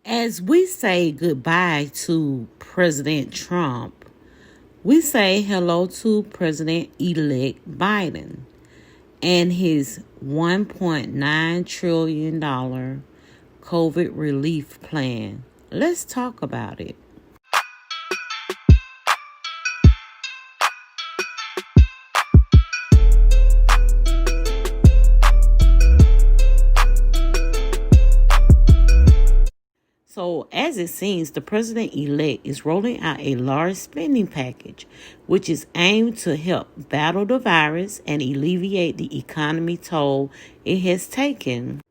As we say goodbye to President Trump, we say hello to President elect Biden and his $1.9 trillion COVID relief plan. Let's talk about it. So, as it seems, the president elect is rolling out a large spending package, which is aimed to help battle the virus and alleviate the economy toll it has taken.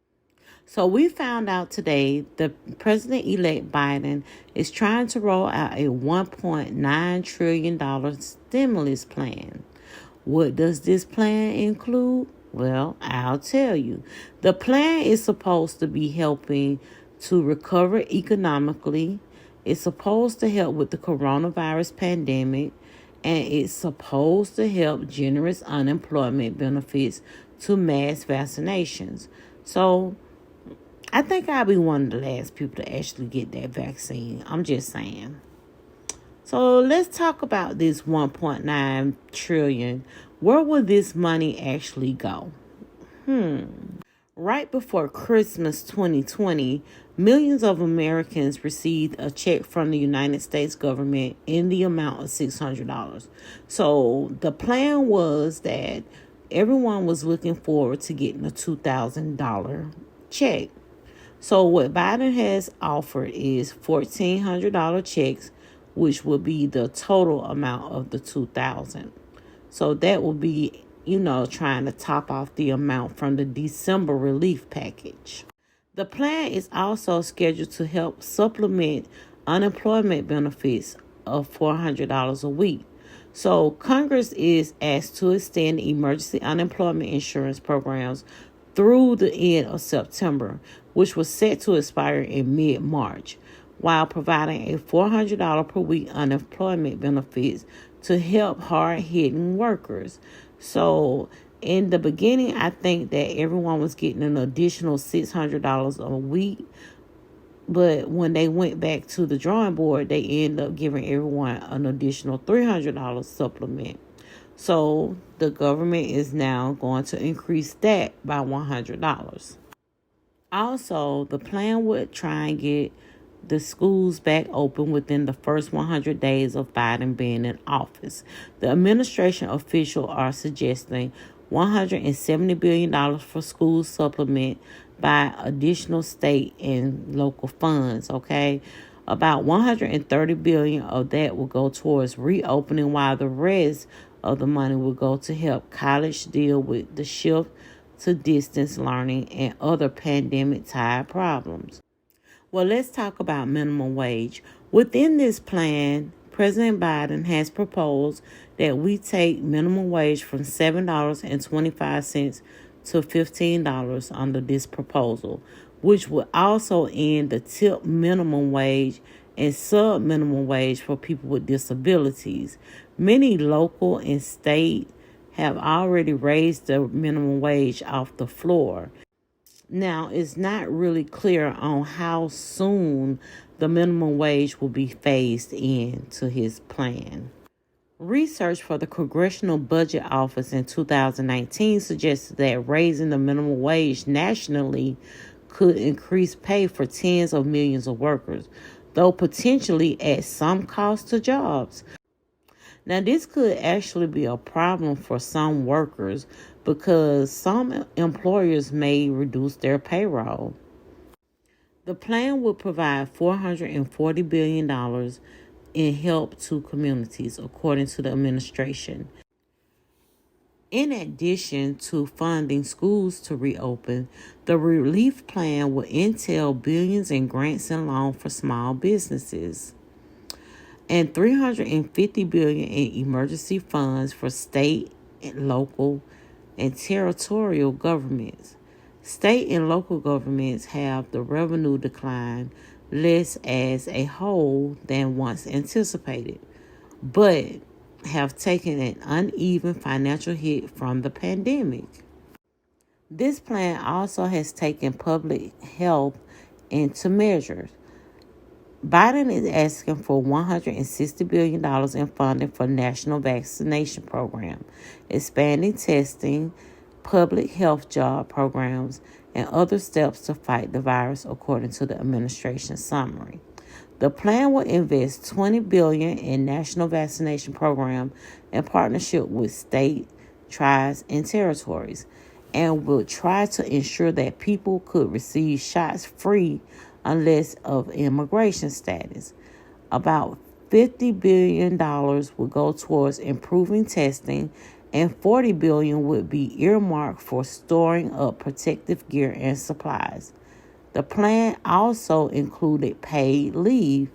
So, we found out today the president elect Biden is trying to roll out a $1.9 trillion stimulus plan. What does this plan include? Well, I'll tell you. The plan is supposed to be helping to recover economically. It's supposed to help with the coronavirus pandemic, and it's supposed to help generous unemployment benefits to mass vaccinations. So, I think I'll be one of the last people to actually get that vaccine. I'm just saying. So let's talk about this 1.9 trillion. Where will this money actually go? Right before Christmas 2020, millions of Americans received a check from the United States government in the amount of $600. So the plan was that everyone was looking forward to getting a $2,000 check. So what Biden has offered is $1,400 checks, which will be the total amount of the 2,000. So that will be, trying to top off the amount from the December relief package. The plan is also scheduled to help supplement unemployment benefits of $400 a week. So Congress is asked to extend emergency unemployment insurance programs through the end of September, which was set to expire in mid-March, while providing a $400 per week unemployment benefits to help hard-hitting workers. So in the beginning, I think that everyone was getting an additional $600 a week. But when they went back to the drawing board, they ended up giving everyone an additional $300 supplement. So the government is now going to increase that by $100. Also, the plan would try and get the schools back open within the first 100 days of Biden being in office. The administration officials are suggesting $170 billion for school supplement by additional state and local funds, okay? About $130 billion of that will go towards reopening, while the rest of the money will go to help college deal with the shift to distance learning and other pandemic-tied problems. Well, let's talk about minimum wage. Within this plan, President Biden has proposed that we take minimum wage from $7.25 to $15 under this proposal, which would also end the tip minimum wage and sub-minimum wage for people with disabilities. Many local and state have already raised the minimum wage off the floor. Now, it's not really clear on how soon the minimum wage will be phased into his plan. Research for the Congressional Budget Office in 2019 suggested that raising the minimum wage nationally could increase pay for tens of millions of workers, though potentially at some cost to jobs. Now, this could actually be a problem for some workers because some employers may reduce their payroll. The plan would provide $440 billion in help to communities, according to the administration. In addition to funding schools to reopen, the relief plan will entail billions in grants and loans for small businesses and $350 billion in emergency funds for state and local and territorial governments. State and local governments have the revenue decline less as a whole than once anticipated, but have taken an uneven financial hit from the pandemic. This plan also has taken public health into measures. Biden is asking for $160 billion in funding for national vaccination program, expanding testing, public health job programs, and other steps to fight the virus, according to the administration summary. The plan will invest $20 billion in national vaccination program in partnership with state, tribes, and territories, and will try to ensure that people could receive shots free unless of immigration status. About $50 billion will go towards improving testing, and $40 billion would be earmarked for storing up protective gear and supplies. The plan also included paid leave.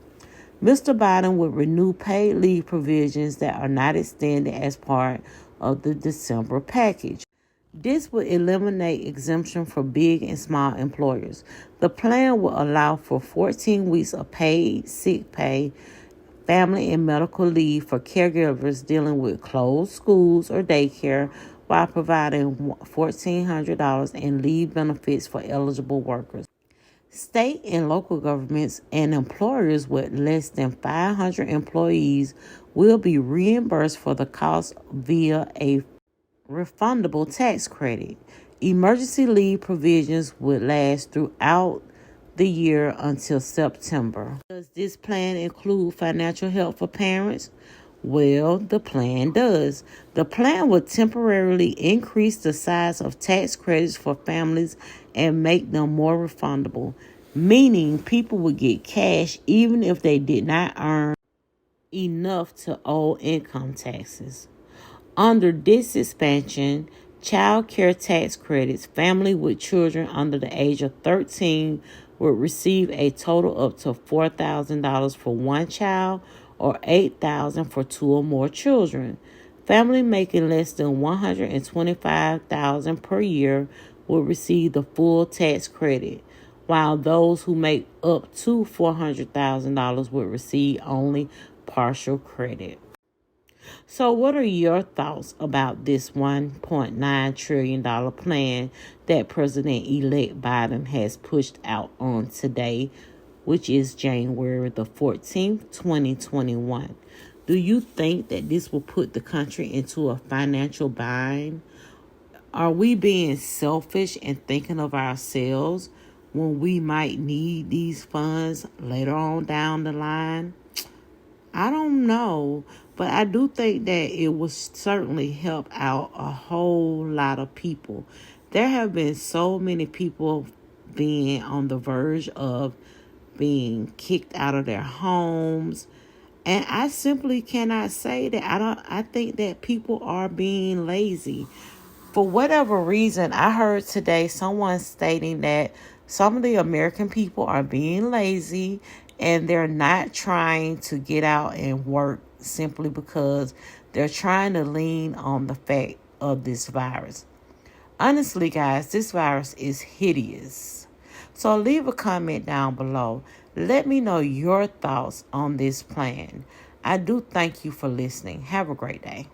Mr. Biden would renew paid leave provisions that are not extended as part of the December package. This would eliminate exemption for big and small employers. The plan will allow for 14 weeks of paid sick pay, family and medical leave for caregivers dealing with closed schools or daycare, while providing $1,400 in leave benefits for eligible workers. State and local governments and employers with less than 500 employees will be reimbursed for the cost via a refundable tax credit. Emergency leave provisions would last throughout the year until September. Does this plan include financial help for parents? Well, the plan does. The plan will temporarily increase the size of tax credits for families and make them more refundable, meaning people would get cash even if they did not earn enough to owe income taxes. Under this expansion, child care tax credits, family with children under the age of 13 would receive a total up to $4,000 for one child or $8,000 for two or more children. Family making less than $125,000 per year will receive the full tax credit, while those who make up to $400,000 will receive only partial credit. So what are your thoughts about this $1.9 trillion plan that President-elect Biden has pushed out on today, which is January the 14th, 2021? Do you think that this will put the country into a financial bind? Are we being selfish and thinking of ourselves when we might need these funds later on down the line? I don't know, but I do think that it will certainly help out a whole lot of people. There have been so many people being on the verge of being kicked out of their homes, and I simply cannot say that I think that people are being lazy. For whatever reason, I heard today someone stating that some of the American people are being lazy and they're not trying to get out and work simply because they're trying to lean on the fact of this virus. Honestly, guys, this virus is hideous. So leave a comment down below. Let me know your thoughts on this plan. I do thank you for listening. Have a great day.